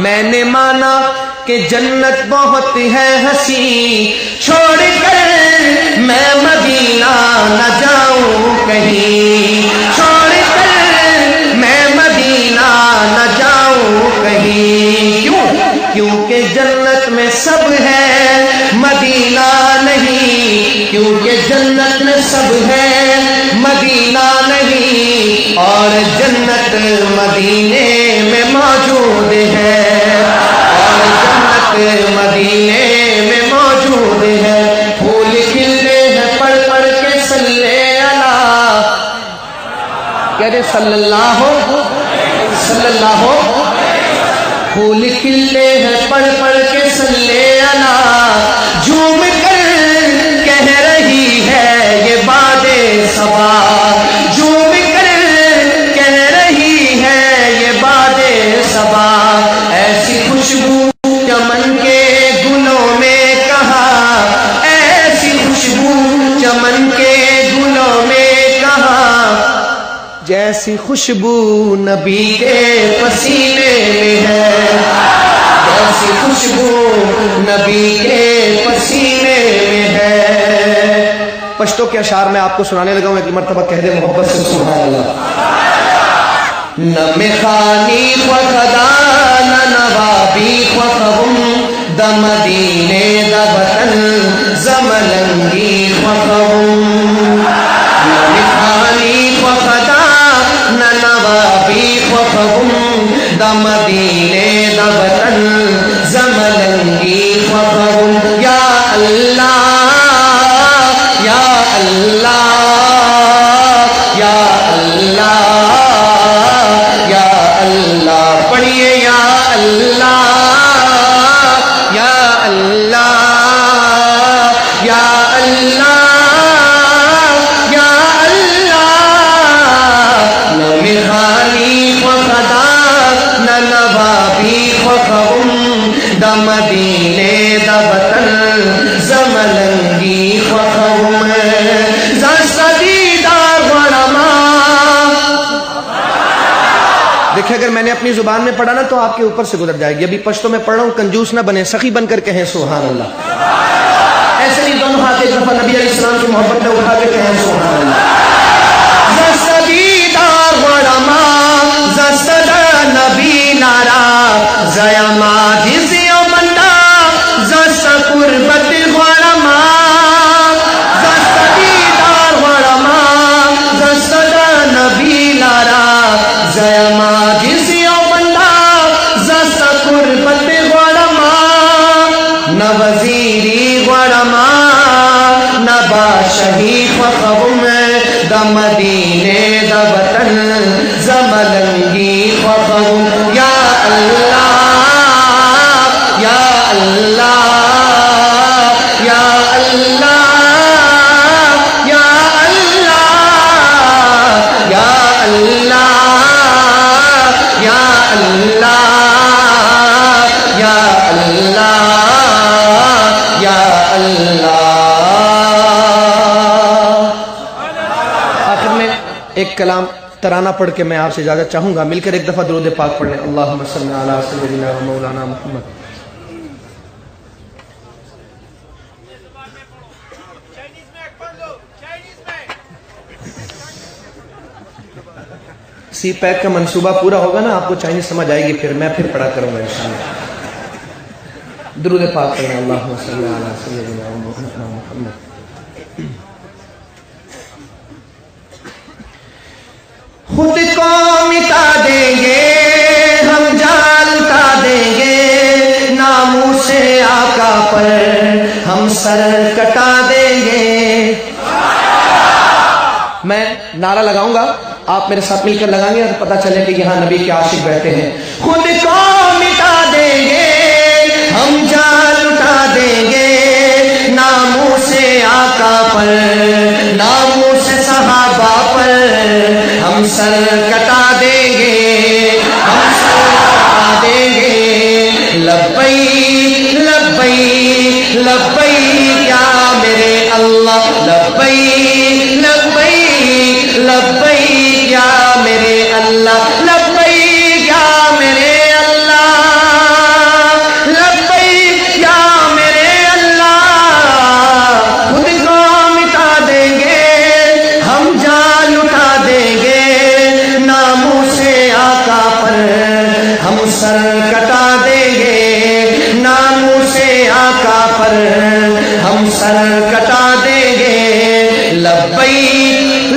میں نے مانا کہ جنت بہت ہے حسین، چھوڑ کر میں مدینہ نہ جاؤں کہیں، چھوڑ کر میں مدینہ نہ جاؤں کہیں، کیوں؟ کیونکہ جنت میں سب ہے مدینہ نہیں، کیونکہ جنت میں سب ہے مدینہ نہیں، اور جنت مدینے میں موجود ہے، اور جنت مدینے میں موجود ہے، پھول کھلتے ہیں پڑھ پڑھ کے صلی اللہ، کہہ رہے صلی اللہ پھول کھلتے ہیں پڑھ پڑھ کے صلی اللہ، جھوم کر کہہ رہی ہے یہ باد صبا، جھوم کر کہہ رہی ہے یہ باد صبا، ایسی خوشبو چمن کے گلوں میں کہاں، ایسی خوشبو چمن کے گلوں میں کہاں، جیسی خوشبو نبی کے پسینے میں ہے، جیسی خوشبو نبی کے پسینے میں ہے۔ پشتو کے اشعار میں آپ کو سنانے لگا ہوں، ایک مرتبہ کہہ دے محبت سے سبحان اللہ۔ نہ مخانی خدا نہ نوابی خم دم دینے دبتن زملنگی خم، نہ مخانی خدا نہ نوابی خم دم دینے دبتن زملنگی خم، یا اللہ یا اللہ یا اللہ یا اللہ، پڑھیے یا اللہ یا اللہ یا اللہ یا اللہ، نہ مخانی خدا نہ نوابی خم دم دینے دبتن زملنگی خم، دیکھیں اگر میں نے اپنی زبان میں پڑھا نا تو آپ کے اوپر سے گزر جائے گی، ابھی پشتو میں پڑھ رہا ہوں، کنجوس نہ بنے، سخی بن کر کہیں سبحان اللہ، ایسے نہیں دونوں ہاتھ ایک دفعہ نبی علیہ السلام کی محبت میں اٹھا کے کہیں سبحان اللہ۔ نبی نارا زیما جزیو مندا زس قربت غرما زس دیدار غرما زس نبی نارا زیما جزیو مندا زس قربت غرما، نہ وزیری غرما نہ بادشاہی خم دم دینے دبتن زملنگی خم، یا اللہ یا اللہ یا اللہ یا اللہ یا اللہ یا اللہ یا اللہ یا اللہ۔ آخر میں ایک کلام ترانہ پڑھ کے میں آپ سے اجازت چاہوں گا، مل کر ایک دفعہ درود پاک پڑھ لیں، اللہم صلی علی سیدنا و مولانا محمد۔ سی پیک کا منصوبہ پورا ہوگا نا، آپ کو چائنیز سمجھ آئے گی، پھر میں پڑھا کروں گا انشاءاللہ۔ درود پاک پڑھ لیں، اللہم صلی علی سیدنا و مولانا محمد۔ خود کو مٹا دیں گے ہم، جان اٹھا دیں گے ناموس آقا پر ہم سر کٹا دیں گے۔ میں نعرہ لگاؤں گا، آپ میرے ساتھ مل کر لگائیں گے اور پتہ چلے کہ یہاں نبی کے عاشق بیٹھے ہیں۔ خود کو مٹا دیں گے ہم، جان اٹھا دیں گے ناموس آقا پر ناموس صحابہ پر ہم سر کٹا دیں گے، ہم سر کٹا دیں گے۔ لبیک لبیک لبیک یا میرے اللہ، لبیک لبیک لبیک یا میرے اللہ، لبیک یا میرے اللہ۔